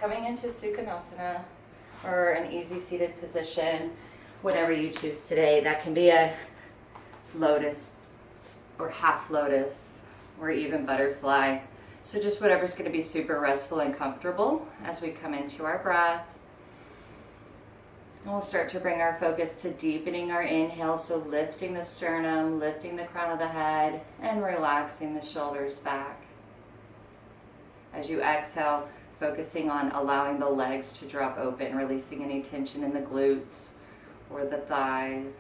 coming into Sukhanasana, or an easy seated position, whatever you choose today. That can be a lotus or half lotus or even butterfly. So just whatever's going to be super restful and comfortable as we come into our breath. And we'll start to bring our focus to deepening our inhale, so lifting the sternum, lifting the crown of the head, and relaxing the shoulders back. As you exhale, focusing on allowing the legs to drop open, releasing any tension in the glutes or the thighs.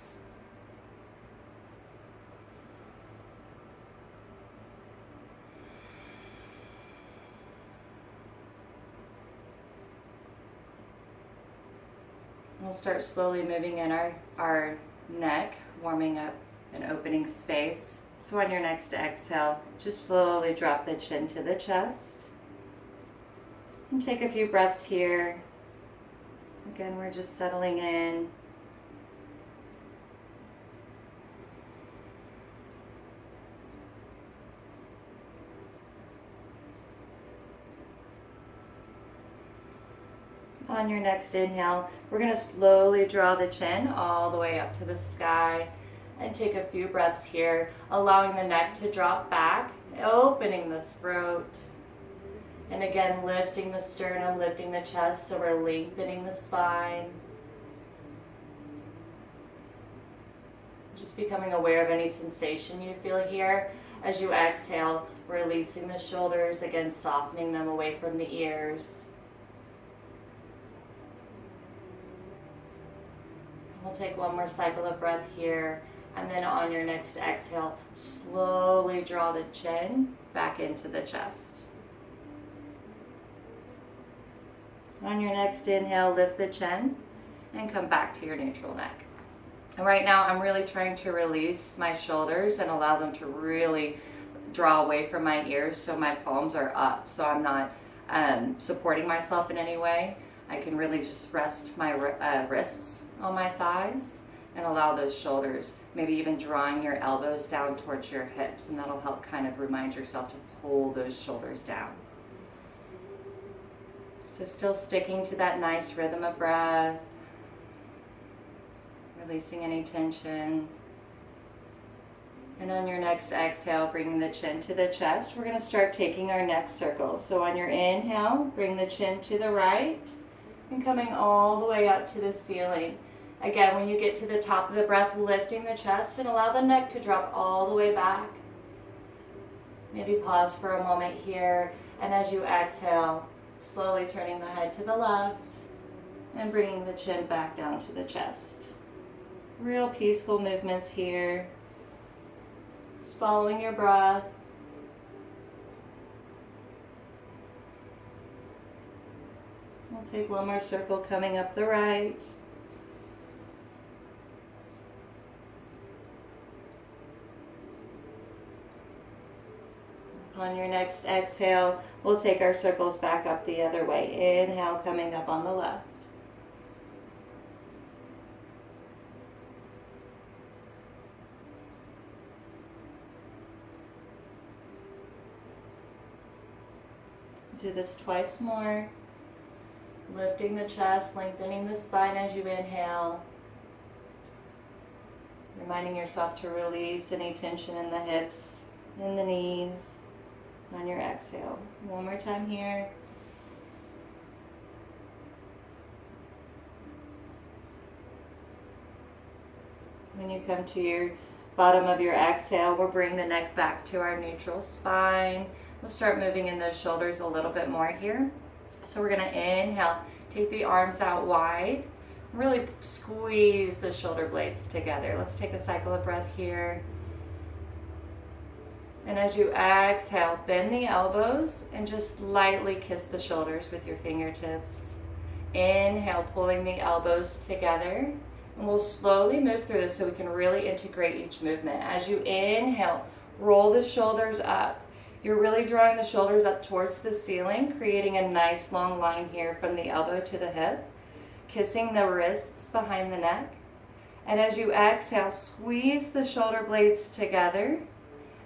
We'll start slowly moving in our neck, warming up and opening space. So on your next exhale, just slowly drop the chin to the chest. And take a few breaths here. Again, we're just settling in. On your next inhale, we're going to slowly draw the chin all the way up to the sky and take a few breaths here, allowing the neck to drop back, opening the throat, and again lifting the sternum, lifting the chest, so we're lengthening the spine. Just becoming aware of any sensation you feel here. As you exhale, releasing the shoulders, again softening them away from the ears. We'll take one more cycle of breath here, and then on your next exhale, slowly draw the chin back into the chest. On your next inhale, lift the chin and come back to your neutral neck. And right now, I'm really trying to release my shoulders and allow them to really draw away from my ears, so my palms are up, so I'm not supporting myself in any way. I can really just rest my wrists on my thighs and allow those shoulders, maybe even drawing your elbows down towards your hips, and that'll help kind of remind yourself to pull those shoulders down. So still sticking to that nice rhythm of breath, releasing any tension. And on your next exhale, bringing the chin to the chest, we're going to start taking our neck circles. So on your inhale, bring the chin to the right and coming all the way up to the ceiling. Again, when you get to the top of the breath, lifting the chest and allow the neck to drop all the way back. Maybe pause for a moment here, and as you exhale, slowly turning the head to the left and bringing the chin back down to the chest. Real peaceful movements here. Just following your breath. We'll take one more circle coming up the right. On your next exhale, we'll take our circles back up the other way. Inhale, coming up on the left. Do this twice more. Lifting the chest, lengthening the spine as you inhale. Reminding yourself to release any tension in the hips, in the knees. On your exhale. One more time here. When you come to your bottom of your exhale, we'll bring the neck back to our neutral spine. We'll start moving in those shoulders a little bit more here. So we're going to inhale, take the arms out wide, really squeeze the shoulder blades together. Let's take a cycle of breath here. And as you exhale, bend the elbows and just lightly kiss the shoulders with your fingertips. Inhale, pulling the elbows together. And we'll slowly move through this so we can really integrate each movement. As you inhale, roll the shoulders up. You're really drawing the shoulders up towards the ceiling, creating a nice long line here from the elbow to the hip, kissing the wrists behind the neck. And as you exhale, squeeze the shoulder blades together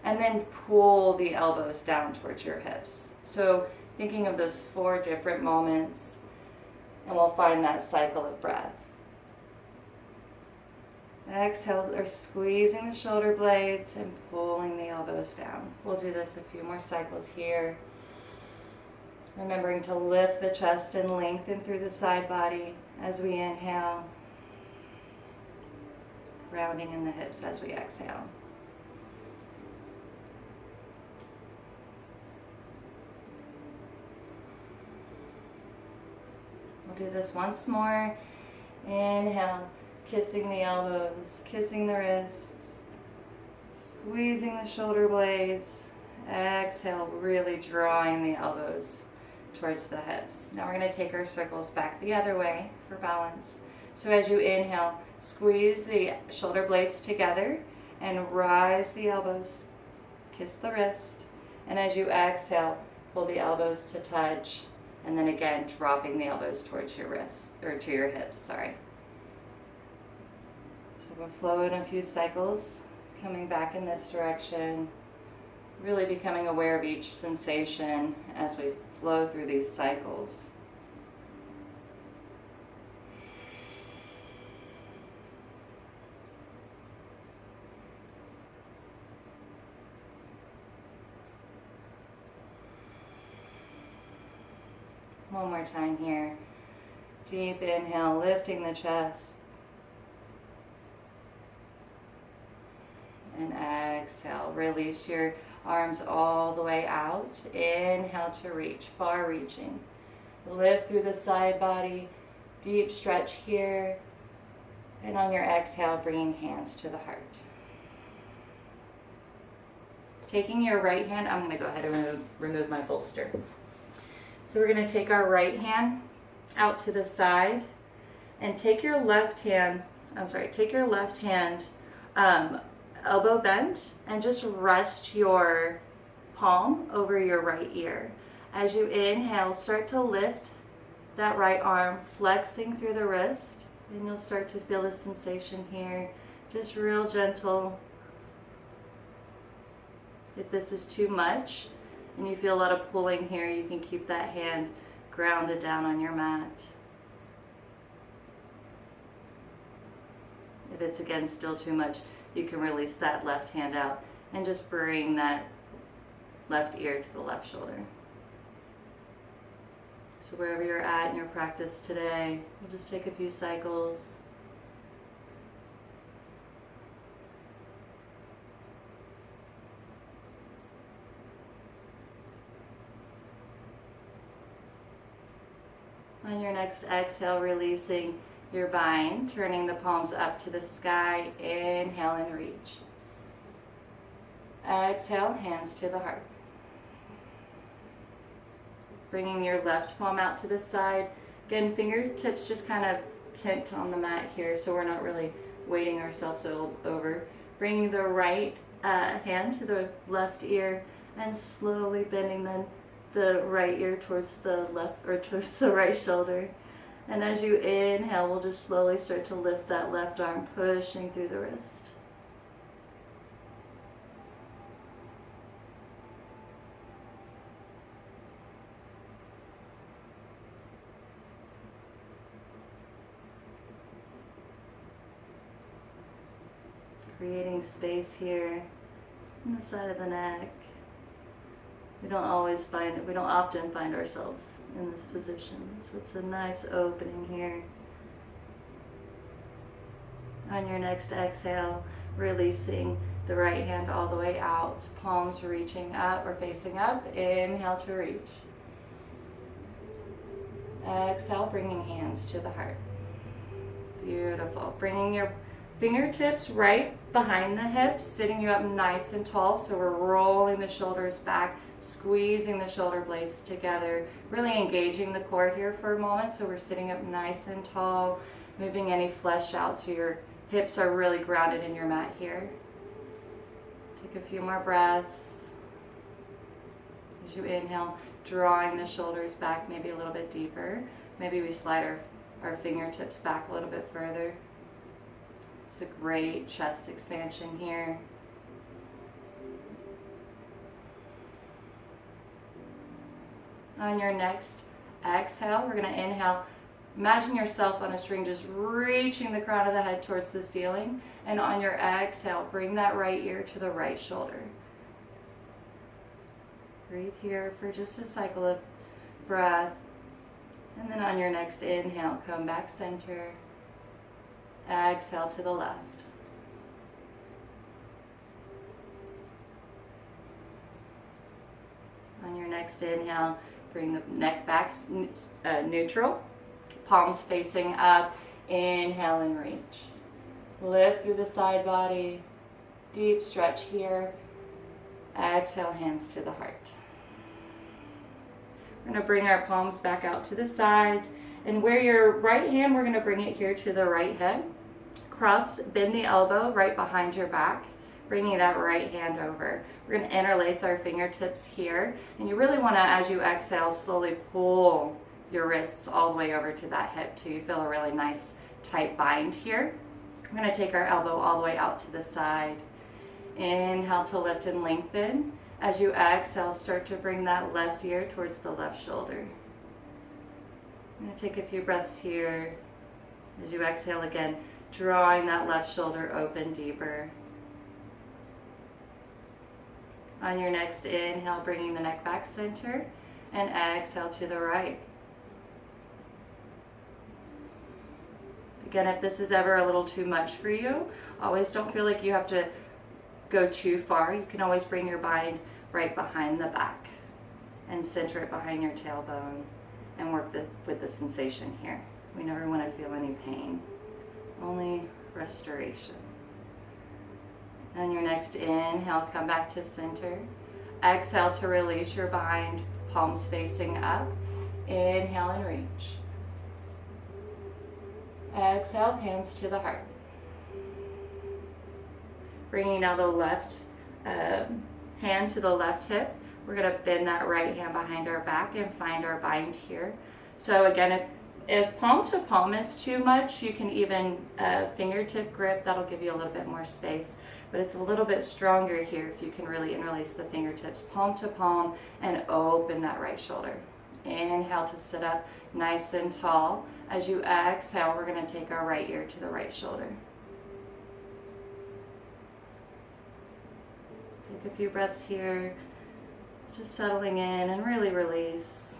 and then pull the elbows down towards your hips. So Thinking of those 4 different moments, and we'll find that cycle of breath. Exhale, or squeezing the shoulder blades and pulling the elbows down. We'll do this a few more cycles here. Remembering to lift the chest and lengthen through the side body as we inhale. Rounding in the hips as we exhale. We'll do this once more. Inhale, kissing the elbows, kissing the wrists, squeezing the shoulder blades. Exhale, really drawing the elbows towards the hips. Now we're going to take our circles back the other way for balance. So as you inhale, squeeze the shoulder blades together and rise the elbows. Kiss the wrist. And as you exhale, pull the elbows to touch. And then again, dropping the elbows towards your wrists, or to your hips, sorry. So we'll flow in a few cycles, coming back in this direction. Really becoming aware of each sensation as we flow through these cycles. One more time here. Deep inhale, lifting the chest. And exhale, release your arms all the way out. Inhale to reach, far reaching. Lift through the side body, deep stretch here. And on your exhale, bringing hands to the heart. Taking your right hand, I'm going to go ahead and remove my bolster. So we're going to take our right hand out to the side and take your left hand, elbow bent, and just rest your palm over your right ear. As you inhale, start to lift that right arm, flexing through the wrist, and you'll start to feel the sensation here. Just real gentle. If this is too much and you feel a lot of pulling here, you can keep that hand grounded down on your mat. If it's again still too much, you can release that left hand out and just bring that left ear to the left shoulder. So wherever you're at in your practice today, we'll just take a few cycles. On your next exhale, releasing your bind, turning the palms up to the sky. Inhale and reach. Exhale, hands to the heart. Bringing your left palm out to the side. Again, fingertips just kind of tint on the mat here, so we're not really weighting ourselves over. Bringing the right hand to the left ear and slowly bending the right ear towards the left, or towards the right shoulder. And as you inhale, we'll just slowly start to lift that left arm, pushing through the wrist. Creating space here on the side of the neck. We don't often find ourselves in this position. So it's a nice opening here. On your next exhale, releasing the right hand all the way out, palms reaching up or facing up. Inhale to reach. Exhale, bringing hands to the heart. Beautiful. Bringing your fingertips right behind the hips, sitting you up nice and tall. So we're rolling the shoulders back, squeezing the shoulder blades together, really engaging the core here for a moment. So we're sitting up nice and tall, moving any flesh out so your hips are really grounded in your mat here. Take a few more breaths. As you inhale, drawing the shoulders back maybe a little bit deeper. Maybe we slide our fingertips back a little bit further. It's a great chest expansion here. On your next exhale, we're going to inhale. Imagine yourself on a string just reaching the crown of the head towards the ceiling. And on your exhale, bring that right ear to the right shoulder. Breathe here for just a cycle of breath. And then on your next inhale, come back center. Exhale to the left. On your next inhale, bring the neck back neutral. Palms facing up. Inhale and reach. Lift through the side body. Deep stretch here. Exhale, hands to the heart. We're going to bring our palms back out to the sides. And where your right hand, we're going to bring it here to the right hip. Bend the elbow right behind your back, bringing that right hand over. We're going to interlace our fingertips here. And you really want to, as you exhale, slowly pull your wrists all the way over to that hip till you feel a really nice tight bind here. We're going to take our elbow all the way out to the side. Inhale to lift and lengthen. As you exhale, start to bring that left ear towards the left shoulder. I'm going to take a few breaths here. As you exhale again, drawing that left shoulder open deeper. On your next inhale, bringing the neck back center, and exhale to the right. Again, if this is ever a little too much for you, always don't feel like you have to go too far. You can always bring your bind right behind the back and center it behind your tailbone and work with the sensation here. We never want to feel any pain, only restoration. On your next inhale, come back to center. Exhale to release your bind, palms facing up. Inhale and reach. Exhale, hands to the heart. Bringing now the left hand to the left hip. We're going to bend that right hand behind our back and find our bind here. So again, if palm to palm is too much, you can even fingertip grip. That'll give you a little bit more space. But it's a little bit stronger here if you can really interlace the fingertips palm to palm and open that right shoulder. Inhale to sit up nice and tall. As you exhale, we're going to take our right ear to the right shoulder. Take a few breaths here, just settling in and really release.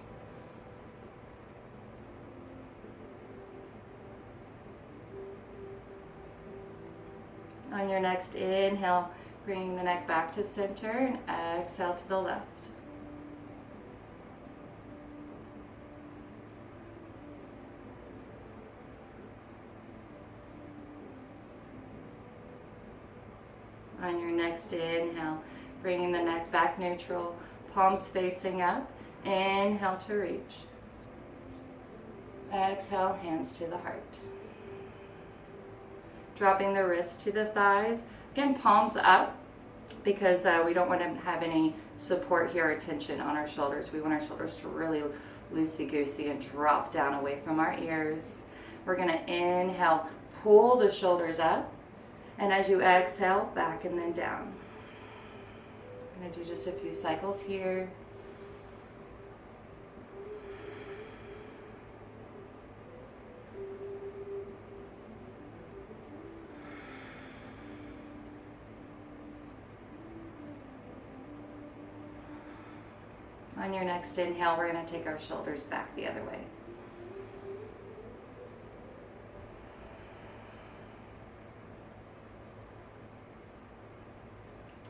On your next inhale, bringing the neck back to center and exhale to the left. On your next inhale, bringing the neck back neutral, palms facing up. Inhale to reach. Exhale, hands to the heart. Dropping the wrists to the thighs. Again, palms up because we don't want to have any support here or tension on our shoulders. We want our shoulders to really loosey-goosey and drop down away from our ears. We're going to inhale, pull the shoulders up. And as you exhale, back and then down. I'm going to do just a few cycles here. On your next inhale, we're going to take our shoulders back the other way.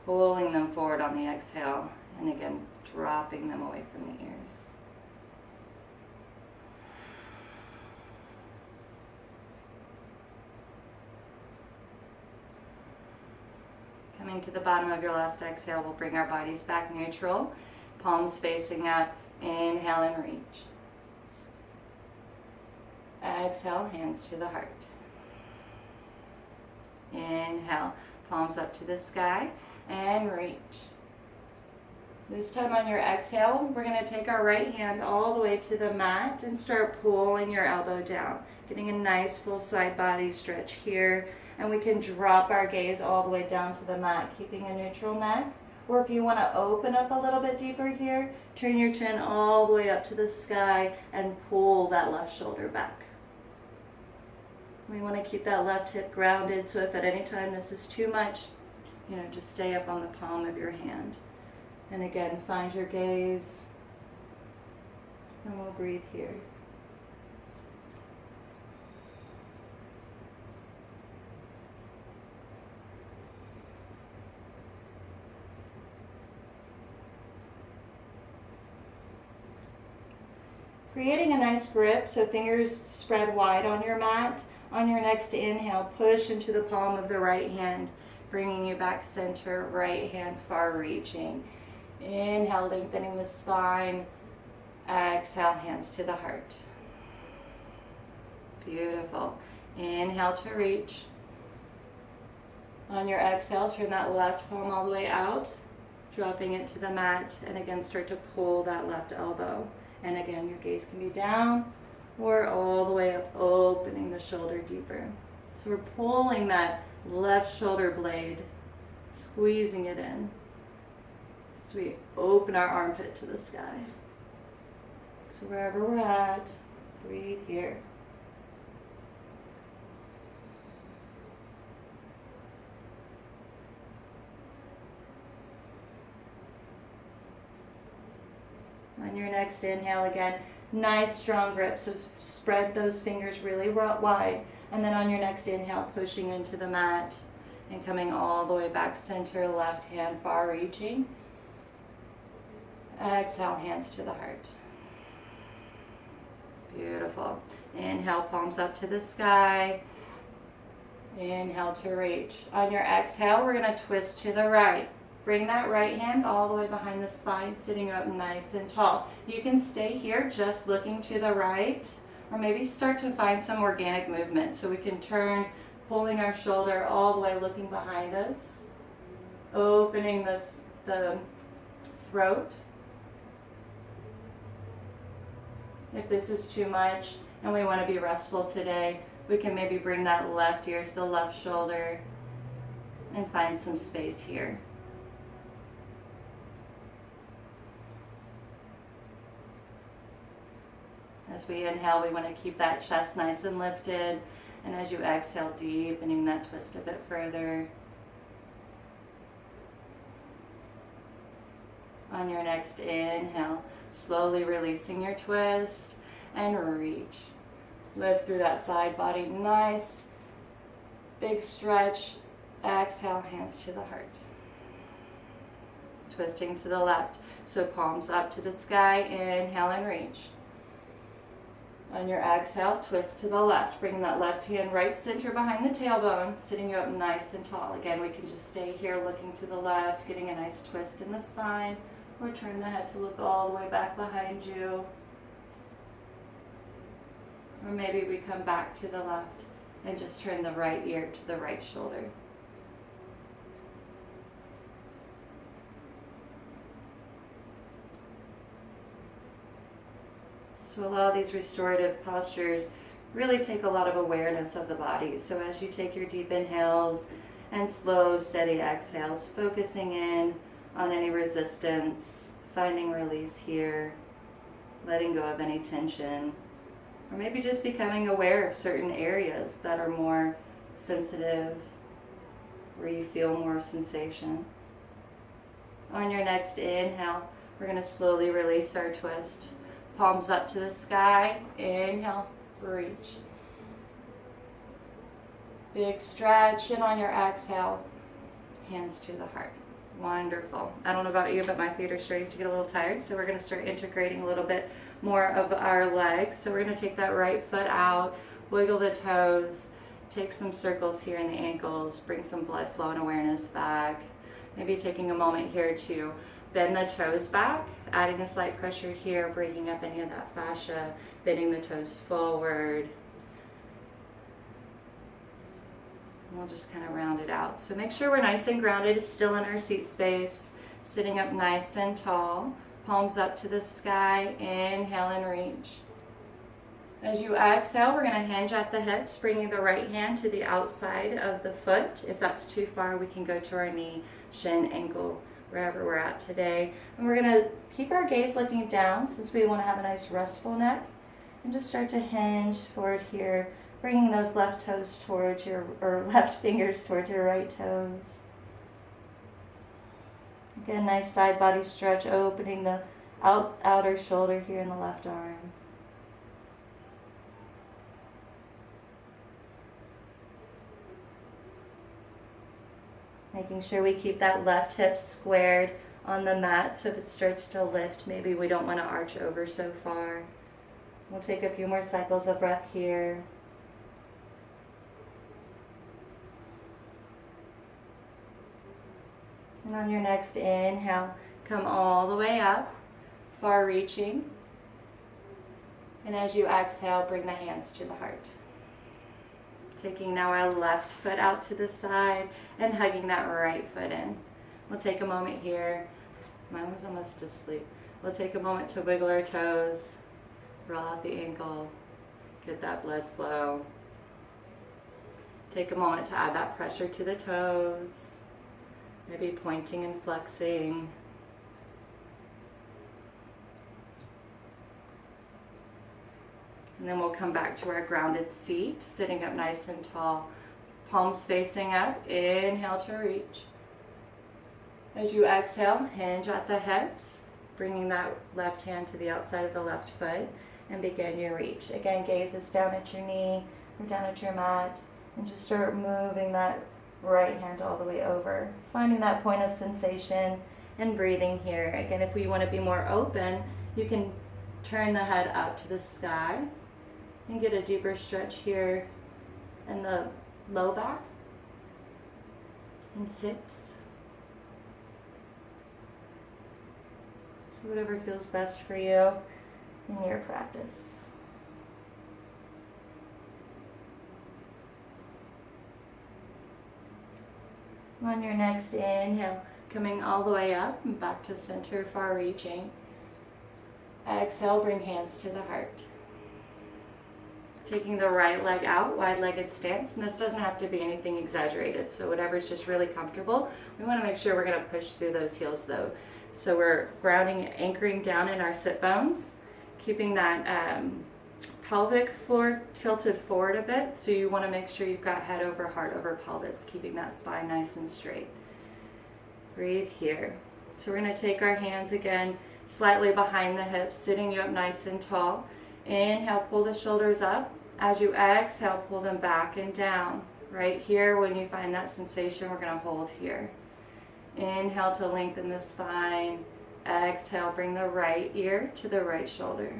Pulling them forward on the exhale, and again, dropping them away from the ears. Coming to the bottom of your last exhale, we'll bring our bodies back neutral, palms facing up, inhale and reach. Exhale, hands to the heart. Inhale, palms up to the sky. And reach. This time on your exhale, we're going to take our right hand all the way to the mat and start pulling your elbow down. Getting a nice full side body stretch here. And we can drop our gaze all the way down to the mat, keeping a neutral neck. Or if you want to open up a little bit deeper here, turn your chin all the way up to the sky and pull that left shoulder back. We want to keep that left hip grounded, so if at any time this is too much, just stay up on the palm of your hand. And again, find your gaze, and we'll breathe here. Creating a nice grip, so fingers spread wide on your mat. On your next inhale, push into the palm of the right hand, bringing you back center, right hand far reaching. Inhale, lengthening the spine. Exhale, hands to the heart. Beautiful. Inhale to reach. On your exhale, turn that left palm all the way out, dropping it to the mat, and again start to pull that left elbow. And again, your gaze can be down or all the way up, opening the shoulder deeper. So we're pulling that left shoulder blade, squeezing it in. So we open our armpit to the sky. So wherever we're at, breathe here. On your next inhale, again, nice strong grip, so spread those fingers really wide. And then on your next inhale, pushing into the mat and coming all the way back center, left hand far reaching. Exhale, hands to the heart. Beautiful. Inhale, palms up to the sky. Inhale to reach. On your exhale, we're going to twist to the right. Bring that right hand all the way behind the spine, sitting up nice and tall. You can stay here just looking to the right, or maybe start to find some organic movement. So we can turn, pulling our shoulder all the way, looking behind us, opening the throat. If this is too much and we want to be restful today, we can maybe bring that left ear to the left shoulder and find some space here. As we inhale, we want to keep that chest nice and lifted. And as you exhale, deepening that twist a bit further. On your next inhale, slowly releasing your twist and reach. Lift through that side body, nice big stretch. Exhale, hands to the heart. Twisting to the left, so palms up to the sky. Inhale and reach. On your exhale, twist to the left, bringing that left hand right center behind the tailbone, sitting you up nice and tall. Again, we can just stay here looking to the left, getting a nice twist in the spine, or turn the head to look all the way back behind you. Or maybe we come back to the left and just turn the right ear to the right shoulder. So a lot of these restorative postures really take a lot of awareness of the body. So as you take your deep inhales and slow, steady exhales, focusing in on any resistance, finding release here, letting go of any tension, or maybe just becoming aware of certain areas that are more sensitive, where you feel more sensation. On your next inhale, we're going to slowly release our twist. Palms up to the sky. Inhale, reach. Big stretch, and on your exhale, hands to the heart. Wonderful. I don't know about you, but my feet are starting to get a little tired, so we're going to start integrating a little bit more of our legs. So we're going to take that right foot out, wiggle the toes, take some circles here in the ankles, bring some blood flow and awareness back. Maybe taking a moment here to bend the toes back, adding a slight pressure here, breaking up any of that fascia, bending the toes forward. And we'll just kind of round it out. So make sure we're nice and grounded, still in our seat space, sitting up nice and tall, palms up to the sky. Inhale and reach. As you exhale, we're going to hinge at the hips, bringing the right hand to the outside of the foot. If that's too far, we can go to our knee, shin, ankle, wherever we're at today. And we're going to keep our gaze looking down since we want to have a nice restful neck. And just start to hinge forward here, bringing those left toes towards your, or left fingers towards your right toes. Again, nice side body stretch, opening the outer shoulder here in the left arm. Making sure we keep that left hip squared on the mat, so if it starts to lift, maybe we don't want to arch over so far. We'll take a few more cycles of breath here. And on your next inhale, come all the way up, far reaching. And as you exhale, bring the hands to the heart. Taking now our left foot out to the side and hugging that right foot in. We'll take a moment here. Mine was almost asleep. We'll take a moment to wiggle our toes, roll out the ankle, get that blood flow. Take a moment to add that pressure to the toes, maybe pointing and flexing. And then we'll come back to our grounded seat, sitting up nice and tall, palms facing up. Inhale to reach. As you exhale, hinge at the hips, bringing that left hand to the outside of the left foot, and begin your reach. Again, gaze is down at your knee or down at your mat, and just start moving that right hand all the way over, finding that point of sensation and breathing here. Again, if we want to be more open, you can turn the head up to the sky and get a deeper stretch here in the low back and hips. So whatever feels best for you in your practice. On your next inhale, coming all the way up and back to center, far reaching. Exhale, bring hands to the heart. Taking the right leg out, wide-legged stance, and this doesn't have to be anything exaggerated, so whatever's just really comfortable. We want to make sure we're going to push through those heels though. So we're grounding, anchoring down in our sit bones, keeping that pelvic floor tilted forward a bit, so you want to make sure you've got head over heart over pelvis, keeping that spine nice and straight. Breathe here. So we're going to take our hands again slightly behind the hips, sitting you up nice and tall. Inhale, pull the shoulders up. As you exhale, pull them back and down. Right here, when you find that sensation, we're going to hold here. Inhale to lengthen the spine. Exhale, bring the right ear to the right shoulder.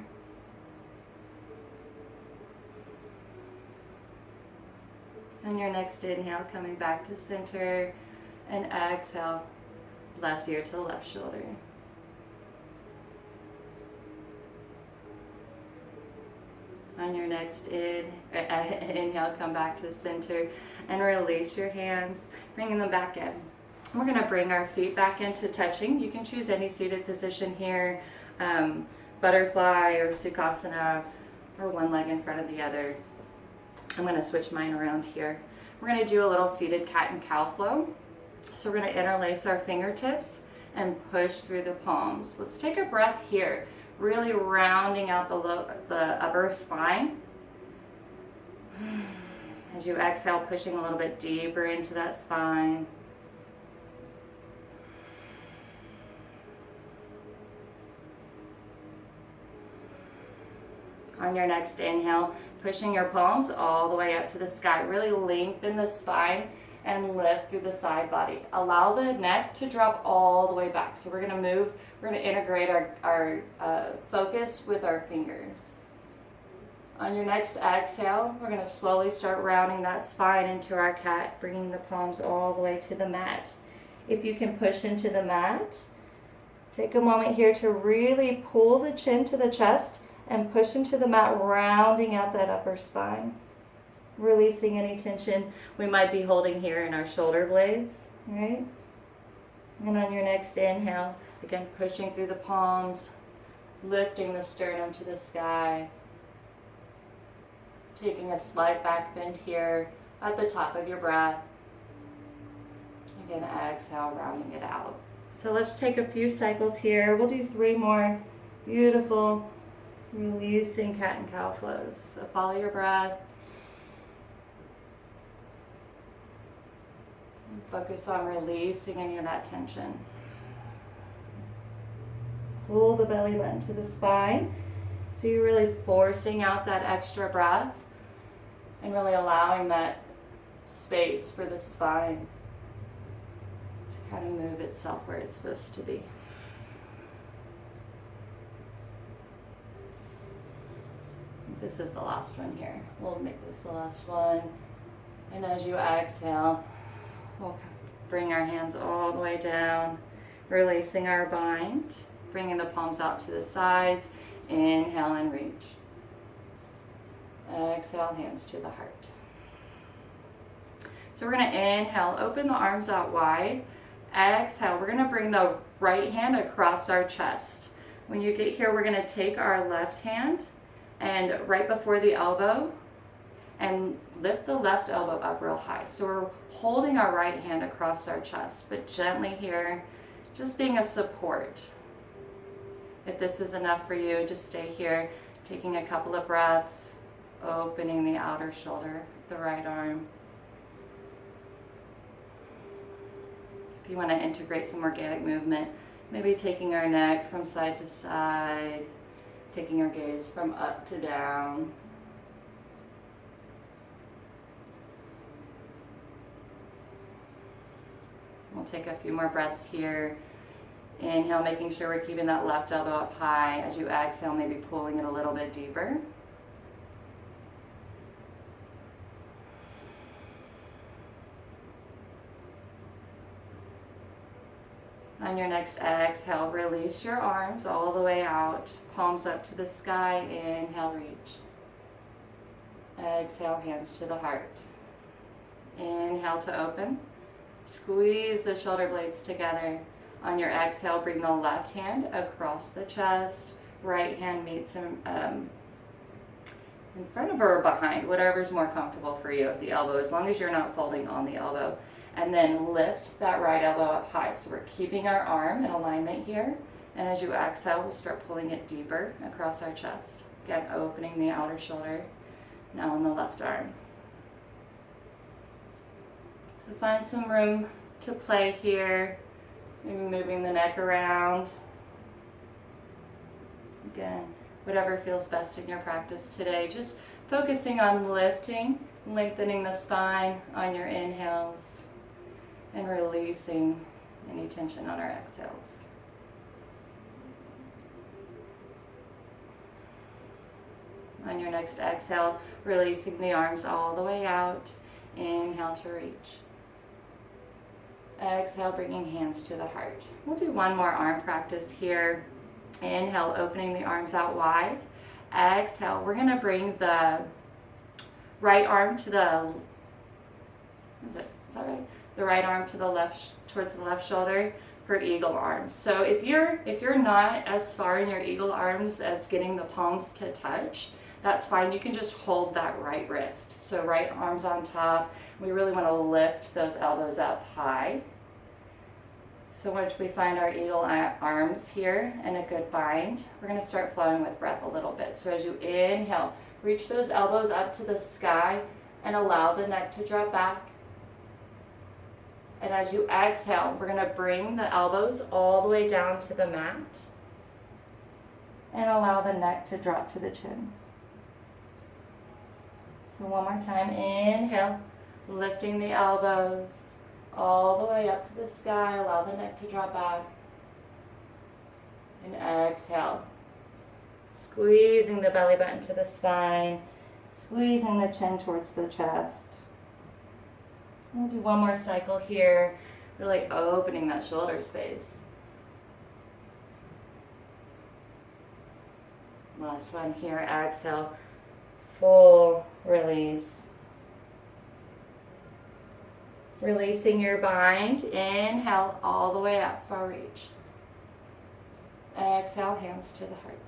On your next inhale, coming back to center, and exhale, left ear to the left shoulder. On your next inhale, come back to center and release your hands, bringing them back in. We're going to bring our feet back into touching. You can choose any seated position here, butterfly or sukhasana, or one leg in front of the other. I'm going to switch mine around here. We're going to do a little seated cat and cow flow. So we're going to interlace our fingertips and push through the palms. Let's take a breath here, really rounding out the upper spine. As you exhale, pushing a little bit deeper into that spine. On your next inhale, pushing your palms all the way up to the sky. Really lengthen the spine and lift through the side body. Allow the neck to drop all the way back. So we're going to move, we're going to integrate our focus with our fingers. On your next exhale, we're going to slowly start rounding that spine into our cat, bringing the palms all the way to the mat. If you can push into the mat, take a moment here to really pull the chin to the chest and push into the mat, rounding out that upper spine. Releasing any tension we might be holding here in our shoulder blades, right? And on your next inhale, again, pushing through the palms, lifting the sternum to the sky. Taking a slight back bend here at the top of your breath. Again, exhale, rounding it out. So let's take a few cycles here. We'll do 3 more. Beautiful, releasing cat and cow flows. So follow your breath. And focus on releasing any of that tension. Pull the belly button to the spine. So you're really forcing out that extra breath and really allowing that space for the spine to kind of move itself where it's supposed to be. This is the last one here. We'll make this the last one. And as you exhale, we'll bring our hands all the way down, releasing our bind, bringing the palms out to the sides. Inhale and reach. Exhale, hands to the heart. So we're going to inhale, open the arms out wide. Exhale, we're going to bring the right hand across our chest. When you get here, we're going to take our left hand and right before the elbow and lift the left elbow up real high. So we're holding our right hand across our chest, but gently here, just being a support. If this is enough for you, just stay here, taking a couple of breaths, opening the outer shoulder, the right arm. If you want to integrate some organic movement, maybe taking our neck from side to side, taking our gaze from up to down. We'll take a few more breaths here. Inhale, making sure we're keeping that left elbow up high. As you exhale, maybe pulling it a little bit deeper. On your next exhale, release your arms all the way out, palms up to the sky. Inhale, reach. Exhale, hands to the heart. Inhale to open. Squeeze the shoulder blades together. On your exhale, bring the left hand across the chest. Right hand meets in front of or behind, whatever's more comfortable for you at the elbow, as long as you're not folding on the elbow. And then lift that right elbow up high. So we're keeping our arm in alignment here. And as you exhale, we'll start pulling it deeper across our chest. Again, opening the outer shoulder. Now on the left arm. So find some room to play here. Maybe moving the neck around. Again, whatever feels best in your practice today. Just focusing on lifting, lengthening the spine on your inhales, and releasing any tension on our exhales. On your next exhale, releasing the arms all the way out. Inhale to reach. Exhale, bringing hands to the heart. We'll do one more arm practice here. Inhale, opening the arms out wide. Exhale, we're going to bring the right arm to the, is that right? The right arm to the left, towards the left shoulder for eagle arms. So if you're not as far in your eagle arms as getting the palms to touch, that's fine. You can just hold that right wrist. So right arms on top. We really want to lift those elbows up high. So once we find our eagle arms here and a good bind, we're going to start flowing with breath a little bit. So as you inhale, reach those elbows up to the sky and allow the neck to drop back. And as you exhale, we're going to bring the elbows all the way down to the mat and allow the neck to drop to the chin. So one more time, inhale, lifting the elbows all the way up to the sky, allow the neck to drop back. And exhale, squeezing the belly button to the spine, squeezing the chin towards the chest. We'll do one more cycle here, really opening that shoulder space. Last one here, exhale, full release. Releasing your bind, inhale all the way up, far reach. Exhale, hands to the heart.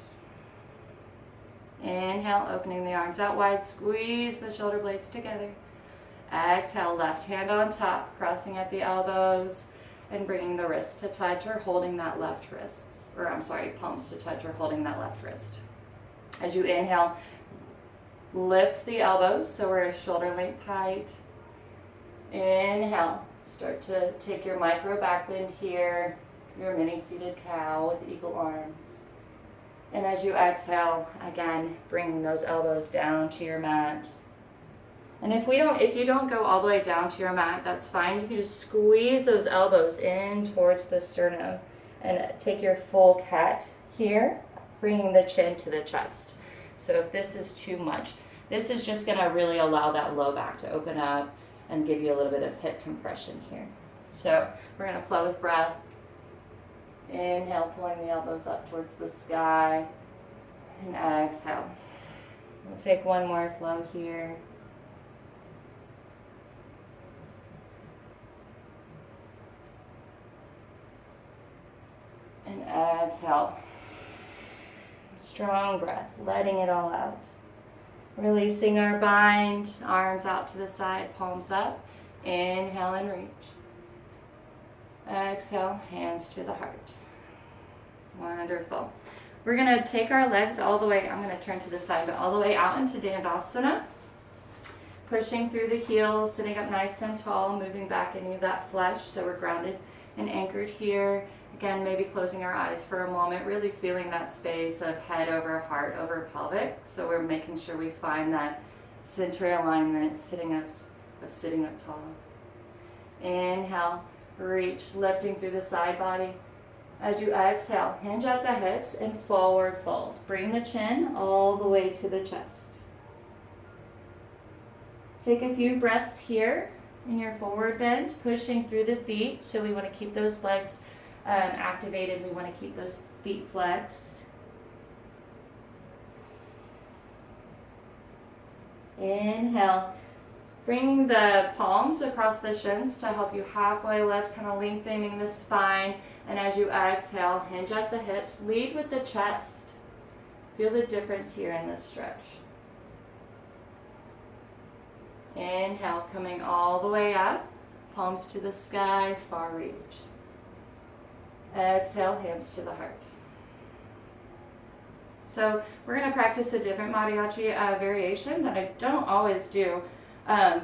Inhale, opening the arms out wide, squeeze the shoulder blades together. Exhale, left hand on top, crossing at the elbows. and bringing the wrist to touch or holding that left wrist, or I'm sorry, palms to touch or holding that left wrist. As you inhale, lift the elbows so we're shoulder length height. Inhale, start to take your micro back bend here, your mini seated cow with eagle arms. And as you exhale, again, bringing those elbows down to your mat. And if you don't go all the way down to your mat, that's fine. You can just squeeze those elbows in towards the sternum and take your full cat here, bringing the chin to the chest. So if this is too much, this is just going to really allow that low back to open up and give you a little bit of hip compression here. So we're going to flow with breath. Inhale, pulling the elbows up towards the sky, and exhale. We'll take one more flow here. And exhale. Strong breath, letting it all out. Releasing our bind, arms out to the side, palms up. Inhale and reach. Exhale, hands to the heart. Wonderful. We're going to take our legs all the way, I'm going to turn to the side, but all the way out into Dandasana. Pushing through the heels, sitting up nice and tall, moving back any of that flesh so we're grounded and anchored here. Again, maybe closing our eyes for a moment, really feeling that space of head over heart over pelvic. So we're making sure we find that center alignment, sitting up tall. Inhale, reach, lifting through the side body. As you exhale, hinge at the hips and forward fold. Bring the chin all the way to the chest. Take a few breaths here in your forward bend, pushing through the feet. So we want to keep those legs activated. We want to keep those feet flexed. Inhale, bringing the palms across the shins to help you halfway lift, kind of lengthening the spine. And as you exhale, hinge at the hips, lead with the chest. Feel the difference here in this stretch. Inhale, coming all the way up, palms to the sky, far reach. Exhale, hands to the heart. So we're going to practice a different mariachi variation that I don't always do,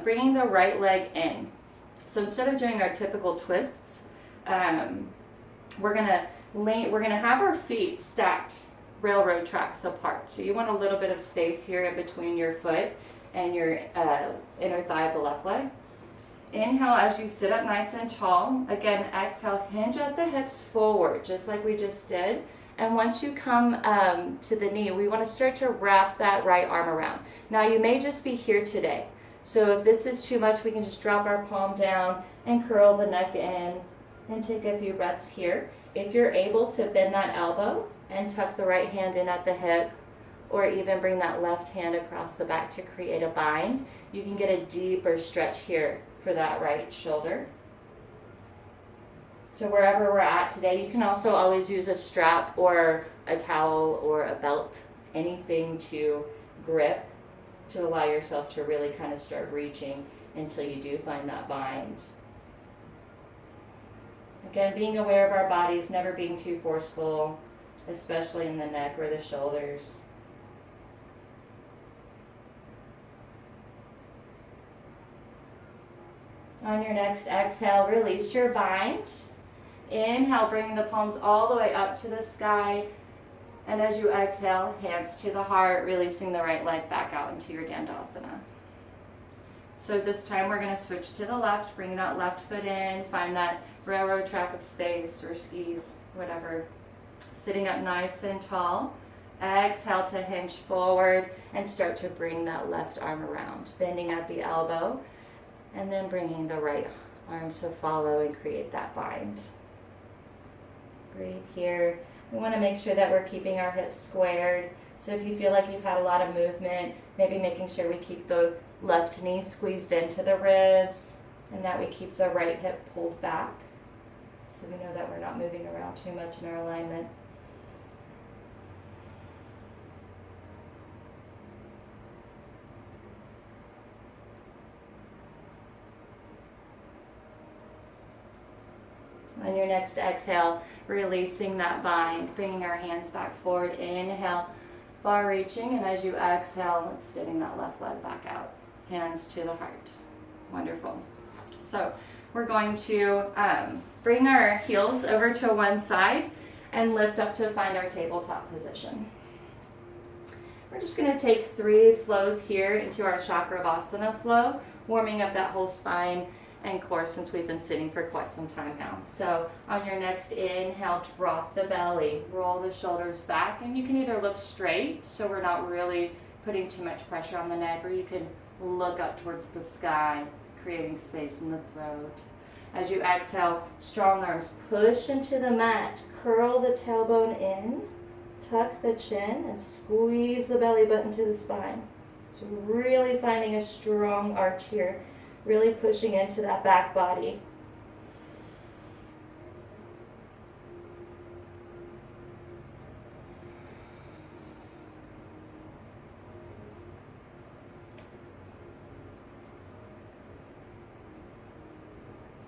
bringing the right leg in. So instead of doing our typical twists, we're going to have our feet stacked railroad tracks apart. So you want a little bit of space here in between your foot and your inner thigh of the left leg. Inhale as you sit up nice and tall. Again, exhale, hinge at the hips forward, just like we just did. And once you come to the knee, we want to start to wrap that right arm around. Now, you may just be here today. So if this is too much, we can just drop our palm down and curl the neck in and take a few breaths here. If you're able to bend that elbow and tuck the right hand in at the hip, or even bring that left hand across the back to create a bind, you can get a deeper stretch here for that right shoulder. So wherever we're at today, you can also always use a strap or a towel or a belt, anything to grip to allow yourself to really kind of start reaching until you do find that bind. Again, being aware of our bodies, never being too forceful, especially in the neck or the shoulders. On your next exhale, release your bind. Inhale, bringing the palms all the way up to the sky. And as you exhale, hands to the heart, releasing the right leg back out into your Dandasana. So this time we're going to switch to the left, bring that left foot in, find that railroad track of space or skis, whatever. Sitting up nice and tall. Exhale to hinge forward and start to bring that left arm around, bending at the elbow. And then bringing the right arm to follow and create that bind. Breathe here. We want to make sure that we're keeping our hips squared. So if you feel like you've had a lot of movement, maybe making sure we keep the left knee squeezed into the ribs and that we keep the right hip pulled back. So we know that we're not moving around too much in our alignment. On your next exhale, releasing that bind, bringing our hands back forward. Inhale, far reaching, and as you exhale, extending that left leg back out. Hands to the heart. Wonderful. So we're going to bring our heels over to one side and lift up to find our tabletop position. We're just going to take 3 flows here into our Chakravasana flow, warming up that whole spine and core since we've been sitting for quite some time now. So on your next inhale, drop the belly, roll the shoulders back, and you can either look straight so we're not really putting too much pressure on the neck, or you can look up towards the sky, creating space in the throat. As you exhale, strong arms push into the mat, curl the tailbone in, tuck the chin, and squeeze the belly button to the spine. So really finding a strong arch here, really pushing into that back body.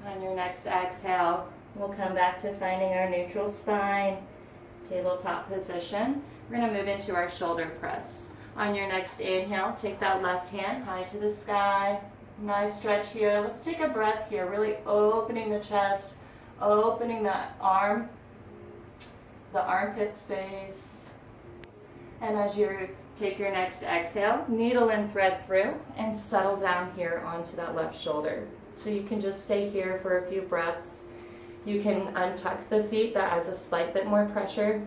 On your next exhale, we'll come back to finding our neutral spine, tabletop position. We're going to move into our shoulder press. On your next inhale, take that left hand high to the sky. Nice stretch here. Let's take a breath here, really opening the chest, opening that arm, the armpit space. And as you take your next exhale, needle and thread through and settle down here onto that left shoulder. So you can just stay here for a few breaths. You can untuck the feet, that adds a slight bit more pressure.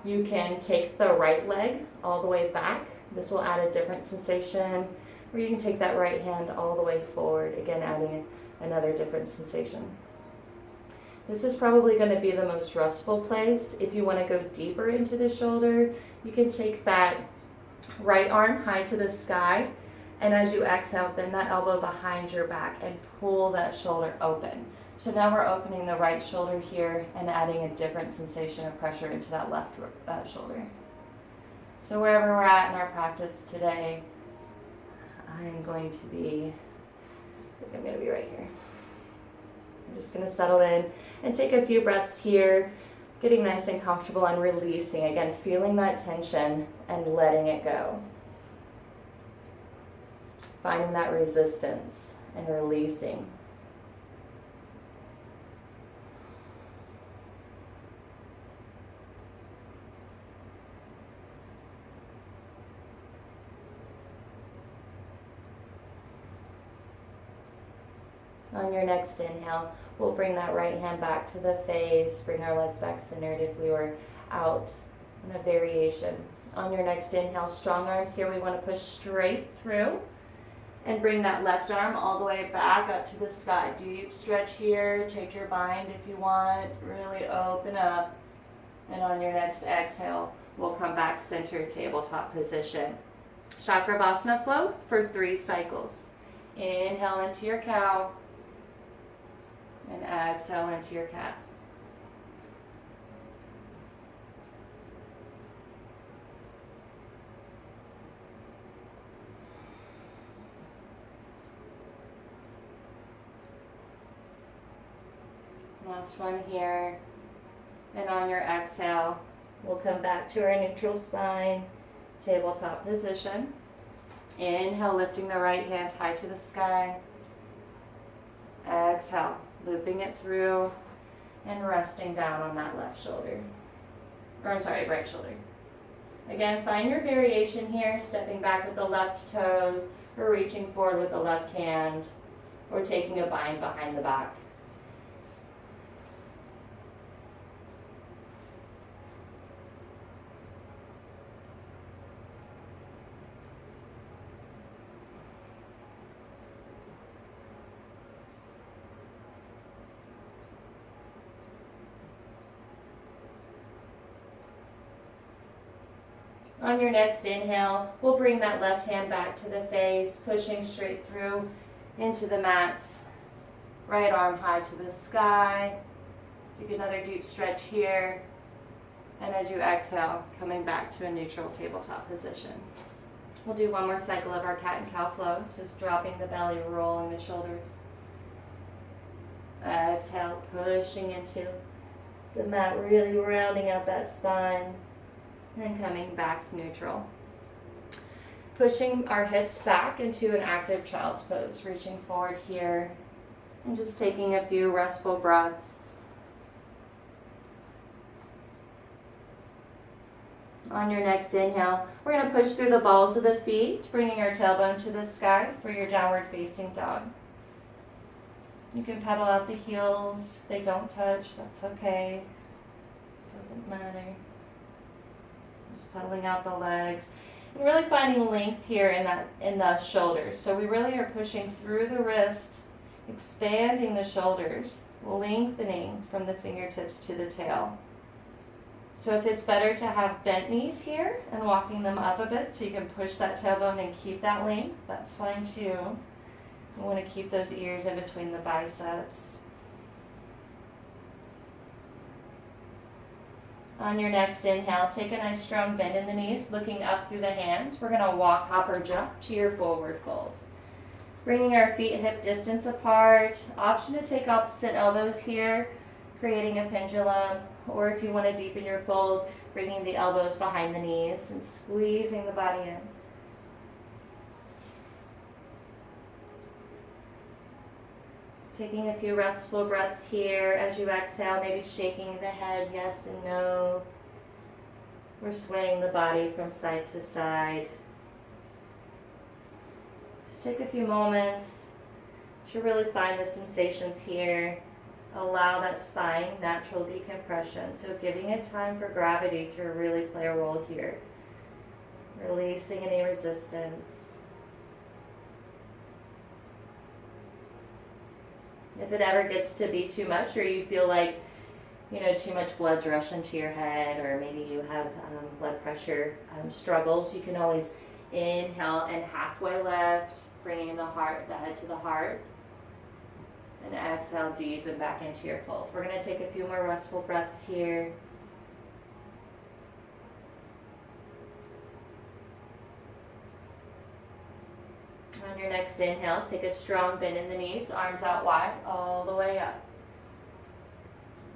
You can take the right leg all the way back. This will add a different sensation. Or you can take that right hand all the way forward, again adding another different sensation. This is probably going to be the most restful place. If you want to go deeper into the shoulder, you can take that right arm high to the sky, and as you exhale, bend that elbow behind your back and pull that shoulder open. So now we're opening the right shoulder here and adding a different sensation of pressure into that left shoulder. So wherever we're at in our practice today, I'm going to be right here. I'm just going to settle in and take a few breaths here, getting nice and comfortable and releasing. Again, feeling that tension and letting it go. Finding that resistance and releasing. On your next inhale, we'll bring that right hand back to the face, bring our legs back centered if we were out in a variation. On your next inhale, strong arms here, we want to push straight through and bring that left arm all the way back up to the sky. Deep stretch here, take your bind if you want, really open up. And on your next exhale, we'll come back center, tabletop position. Chakravasana flow for 3 cycles. Inhale into your cow. And exhale into your cat. Last one here. And on your exhale, we'll come back to our neutral spine, tabletop position. Inhale, lifting the right hand high to the sky. Exhale, looping it through and resting down on that left shoulder. Or I'm sorry, right shoulder. Again, find your variation here, stepping back with the left toes, or reaching forward with the left hand, or taking a bind behind the back. On your next inhale, we'll bring that left hand back to the face, pushing straight through into the mats. Right arm high to the sky. Take another deep stretch here. And as you exhale, coming back to a neutral tabletop position. We'll do one more cycle of our cat and cow flow. So it's dropping the belly, rolling the shoulders. Exhale, pushing into the mat, really rounding out that spine. And coming back neutral. Pushing our hips back into an active child's pose, reaching forward here and just taking a few restful breaths. On your next inhale, we're going to push through the balls of the feet, bringing our tailbone to the sky for your downward facing dog. You can pedal out the heels. If they don't touch, that's okay. Doesn't matter. Just pedaling out the legs. And really finding length here in the shoulders. So we really are pushing through the wrist, expanding the shoulders, lengthening from the fingertips to the tail. So if it's better to have bent knees here and walking them up a bit so you can push that tailbone and keep that length, that's fine too. You want to keep those ears in between the biceps. On your next inhale, take a nice strong bend in the knees, looking up through the hands. We're going to walk, hop, or jump to your forward fold. Bringing our feet hip distance apart. Option to take opposite elbows here, creating a pendulum. Or if you want to deepen your fold, bringing the elbows behind the knees and squeezing the body in. Taking a few restful breaths here as you exhale, maybe shaking the head yes and no. We're swaying the body from side to side. Just take a few moments to really find the sensations here. Allow that spine natural decompression. So giving it time for gravity to really play a role here. Releasing any resistance. If it ever gets to be too much or you feel like, too much blood's rushing to your head, or maybe you have blood pressure struggles, you can always inhale and halfway lift, bringing the head to the heart. And exhale deep and back into your fold. We're going to take a few more restful breaths here. On your next inhale, take a strong bend in the knees, arms out wide, all the way up.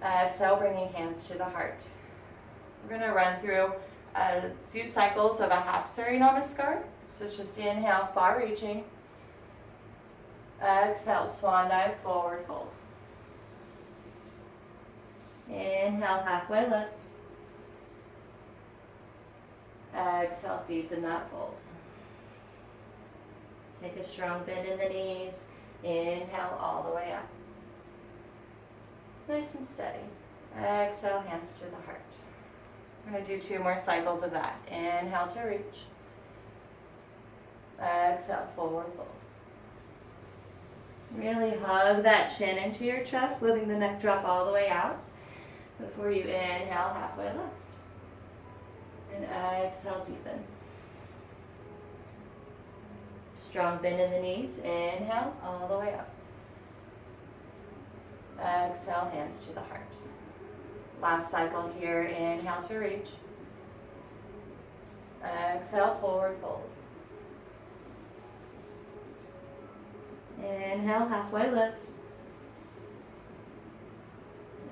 Exhale, bringing hands to the heart. We're going to run through a few cycles of a half Surya Namaskar. So it's just inhale, far reaching. Exhale, swan dive, forward fold. Inhale, halfway lift. Exhale, deepen that fold. Take a strong bend in the knees. Inhale all the way up. Nice and steady. Exhale, hands to the heart. We're going to do 2 more cycles of that. Inhale to reach. Exhale, forward fold. Really hug that chin into your chest, letting the neck drop all the way out before you inhale, halfway lift. And exhale, deepen. Strong bend in the knees. Inhale, all the way up. Exhale, hands to the heart. Last cycle here. Inhale to reach. Exhale, forward fold. Inhale, halfway lift.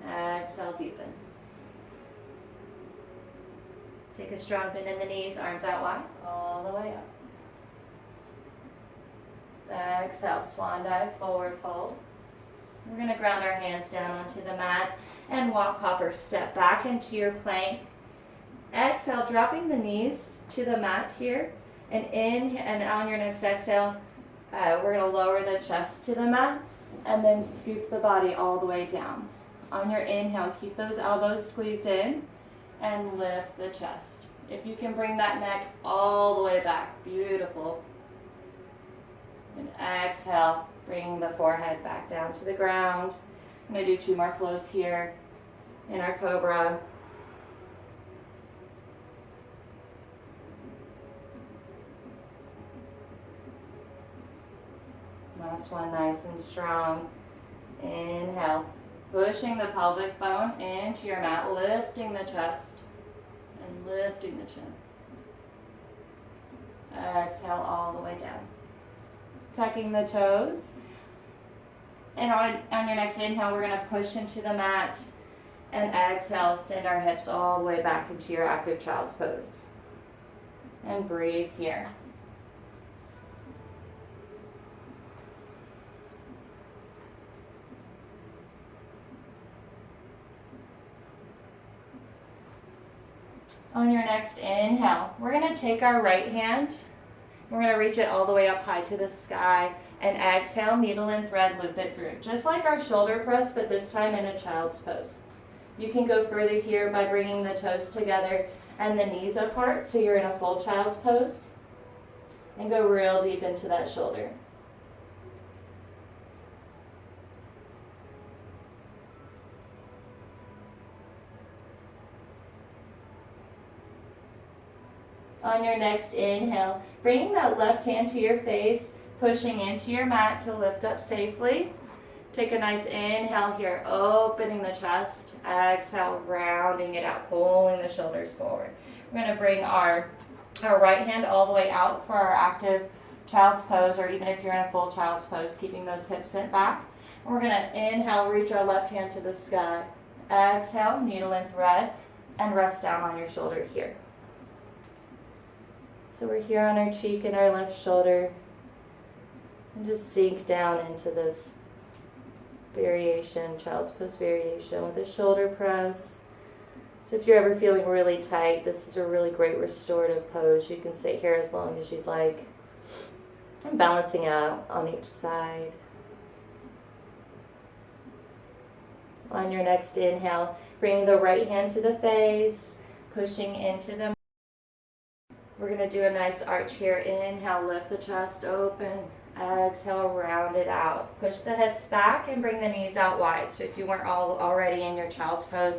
Exhale, deepen. Take a strong bend in the knees, arms out wide, all the way up. Exhale, swan dive, forward fold. We're going to ground our hands down onto the mat and walk, hop, or step back into your plank. Exhale, dropping the knees to the mat here, and on your next exhale, we're going to lower the chest to the mat and then scoop the body all the way down. On your inhale, keep those elbows squeezed in and lift the chest. If you can bring that neck all the way back, beautiful. And exhale, bringing the forehead back down to the ground. I'm going to do 2 more flows here in our cobra. Last one, nice and strong. Inhale, pushing the pelvic bone into your mat, lifting the chest and lifting the chin. Exhale all the way down. Tucking the toes. And on your next inhale, we're gonna push into the mat, and exhale, send our hips all the way back into your active child's pose. And breathe here. On your next inhale, we're going to take our right hand, we're going to reach it all the way up high to the sky, and exhale, needle and thread, loop it through. Just like our shoulder press, but this time in a child's pose. You can go further here by bringing the toes together and the knees apart, so you're in a full child's pose, and go real deep into that shoulder. On your next inhale, bringing that left hand to your face, pushing into your mat to lift up safely. Take a nice inhale here, opening the chest. Exhale, rounding it out, pulling the shoulders forward. We're going to bring our right hand all the way out for our active child's pose, or even if you're in a full child's pose, keeping those hips sent back. And we're going to inhale, reach our left hand to the sky. Exhale, needle and thread, and rest down on your shoulder here. So we're here on our cheek and our left shoulder, and just sink down into this variation, child's pose variation with a shoulder press. So if you're ever feeling really tight, this is a really great restorative pose. You can sit here as long as you'd like, and balancing out on each side. On your next inhale, bringing the right hand to the face, pushing into the. We're going to do a nice arch here. Inhale, lift the chest open. Exhale, round it out. Push the hips back and bring the knees out wide. So if you weren't already in your child's pose,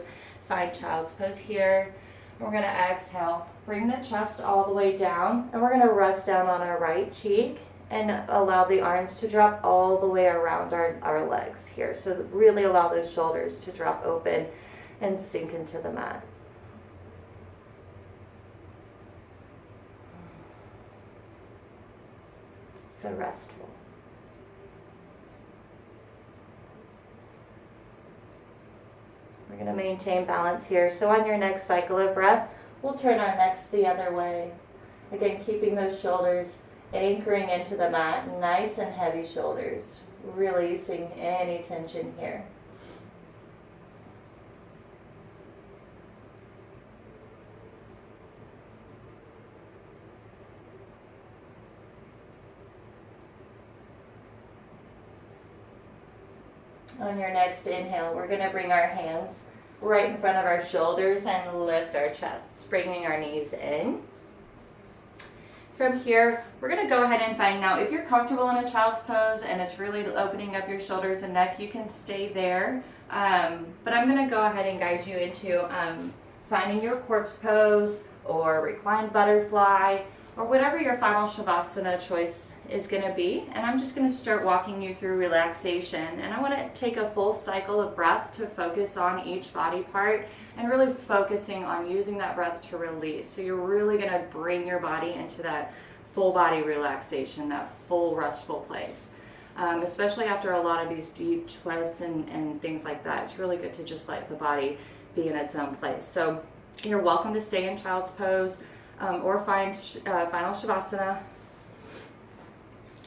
find child's pose here. We're going to exhale, bring the chest all the way down, and we're going to rest down on our right cheek and allow the arms to drop all the way around our legs here. So really allow those shoulders to drop open and sink into the mat. So restful. We're going to maintain balance here. So on your next cycle of breath, we'll turn our necks the other way. Again, keeping those shoulders anchoring into the mat, nice and heavy shoulders, releasing any tension here. On your next inhale, we're going to bring our hands right in front of our shoulders and lift our chests, bringing our knees in. From here, we're going to go ahead and find, now if you're comfortable in a child's pose and it's really opening up your shoulders and neck, you can stay there. But I'm going to go ahead and guide you into finding your corpse pose or reclined butterfly or whatever your final Shavasana choice is going to be. And I'm just going to start walking you through relaxation. And I want to take a full cycle of breath to focus on each body part and really focusing on using that breath to release. So you're really going to bring your body into that full body relaxation, that full restful place. Especially after a lot of these deep twists and things like that. It's really good to just let the body be in its own place. So you're welcome to stay in child's pose or find final Shavasana.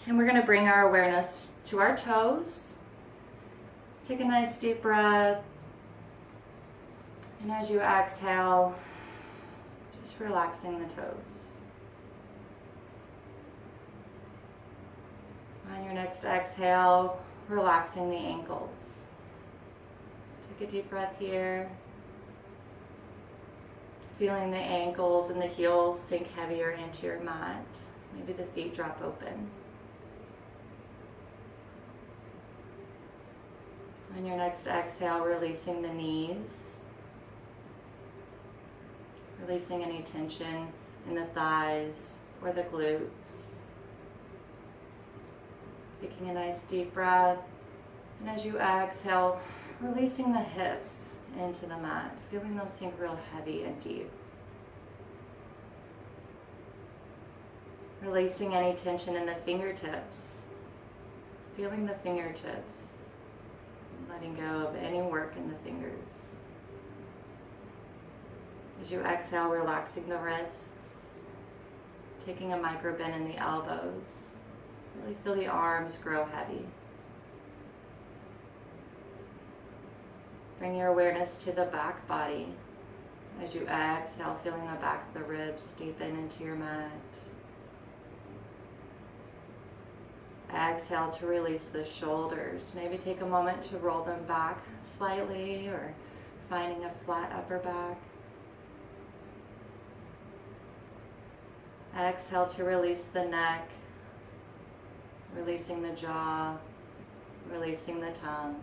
And we're going to bring our awareness to our toes. Take a nice deep breath. And as you exhale, just relaxing the toes. On your next exhale, relaxing the ankles. Take a deep breath here. Feeling the ankles and the heels sink heavier into your mat. Maybe the feet drop open. On your next exhale, releasing the knees. Releasing any tension in the thighs or the glutes. Taking a nice deep breath. And as you exhale, releasing the hips into the mat. Feeling them sink real heavy and deep. Releasing any tension in the fingertips. Feeling the fingertips letting go of any work in the fingers. As you exhale, relaxing the wrists, taking a micro bend in the elbows. Really feel the arms grow heavy. Bring your awareness to the back body. As you exhale, feeling the back of the ribs deepen into your mat. Exhale to release the shoulders. Maybe take a moment to roll them back slightly or finding a flat upper back. Exhale to release the neck, releasing the jaw, releasing the tongue.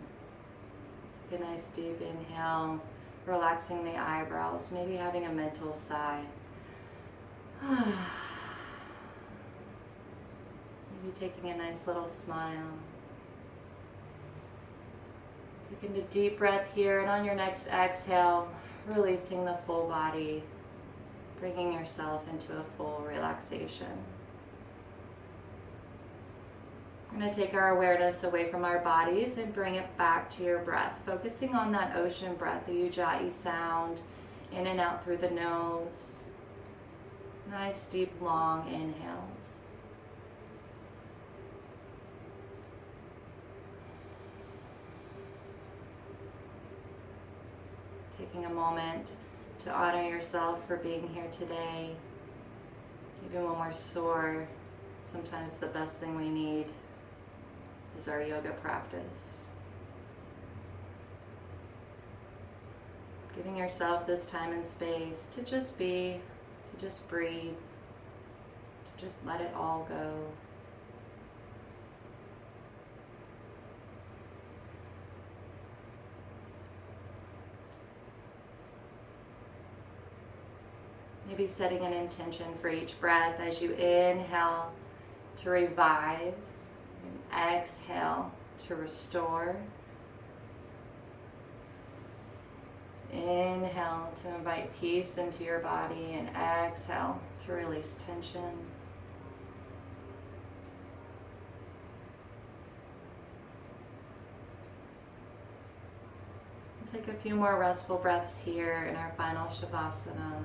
Take a nice deep inhale, relaxing the eyebrows, maybe having a mental sigh. Maybe taking a nice little smile. Taking a deep breath here, and on your next exhale, releasing the full body, bringing yourself into a full relaxation. We're going to take our awareness away from our bodies and bring it back to your breath, focusing on that ocean breath, the ujjayi sound, in and out through the nose. Nice, deep, long inhales. Taking a moment to honor yourself for being here today. Even when we're sore, sometimes the best thing we need is our yoga practice. Giving yourself this time and space to just be, to just breathe, to just let it all go. Maybe setting an intention for each breath as you inhale to revive and exhale to restore. Inhale to invite peace into your body and exhale to release tension. Take a few more restful breaths here in our final Shavasana.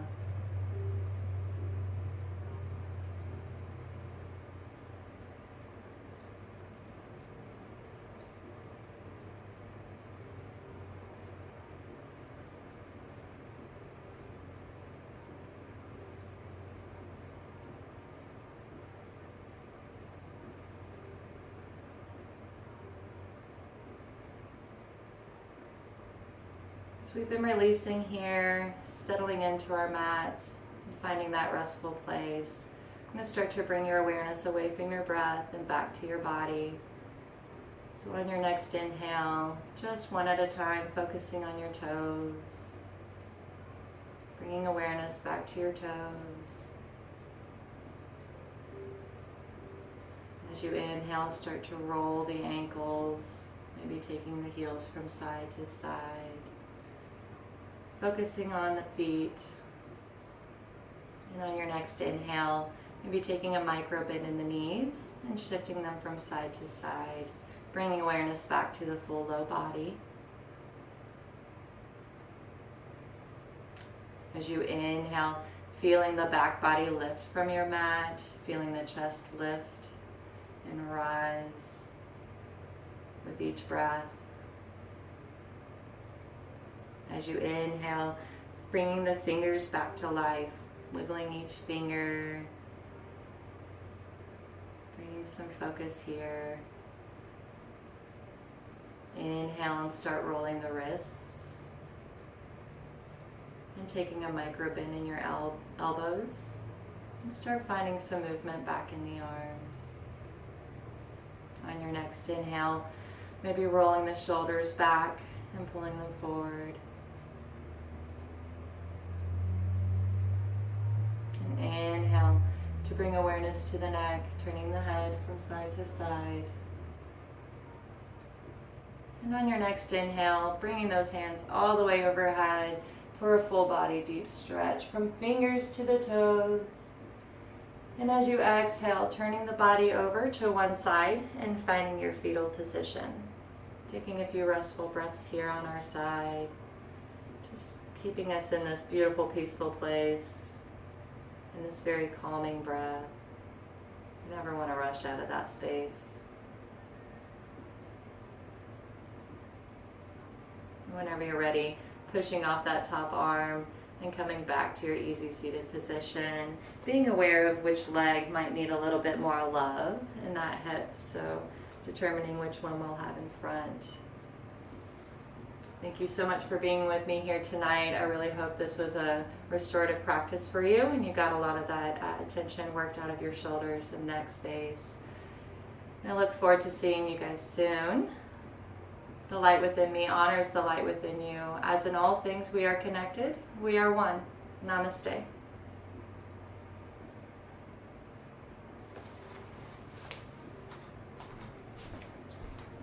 So we've been releasing here, settling into our mats, and finding that restful place. I'm going to start to bring your awareness away from your breath and back to your body. So on your next inhale, just one at a time, focusing on your toes. Bringing awareness back to your toes. As you inhale, start to roll the ankles, maybe taking the heels from side to side. Focusing on the feet. And on your next inhale, maybe taking a micro bend in the knees and shifting them from side to side, bringing awareness back to the full low body. As you inhale, feeling the back body lift from your mat, feeling the chest lift and rise with each breath. As you inhale, bringing the fingers back to life, wiggling each finger, bringing some focus here. Inhale and start rolling the wrists. And taking a micro bend in your elbows. And start finding some movement back in the arms. On your next inhale, maybe rolling the shoulders back and pulling them forward. Inhale to bring awareness to the neck, turning the head from side to side. And on your next inhale, bringing those hands all the way overhead for a full body deep stretch from fingers to the toes. And as you exhale, turning the body over to one side and finding your fetal position. Taking a few restful breaths here on our side, just keeping us in this beautiful, peaceful place, in this very calming breath. You never want to rush out of that space. Whenever you're ready, pushing off that top arm and coming back to your easy seated position, being aware of which leg might need a little bit more love in that hip, so determining which one we'll have in front. Thank you so much for being with me here tonight. I really hope this was a restorative practice for you and you got a lot of that tension worked out of your shoulders and neck space. And I look forward to seeing you guys soon. The light within me honors the light within you. As in all things we are connected, we are one. Namaste.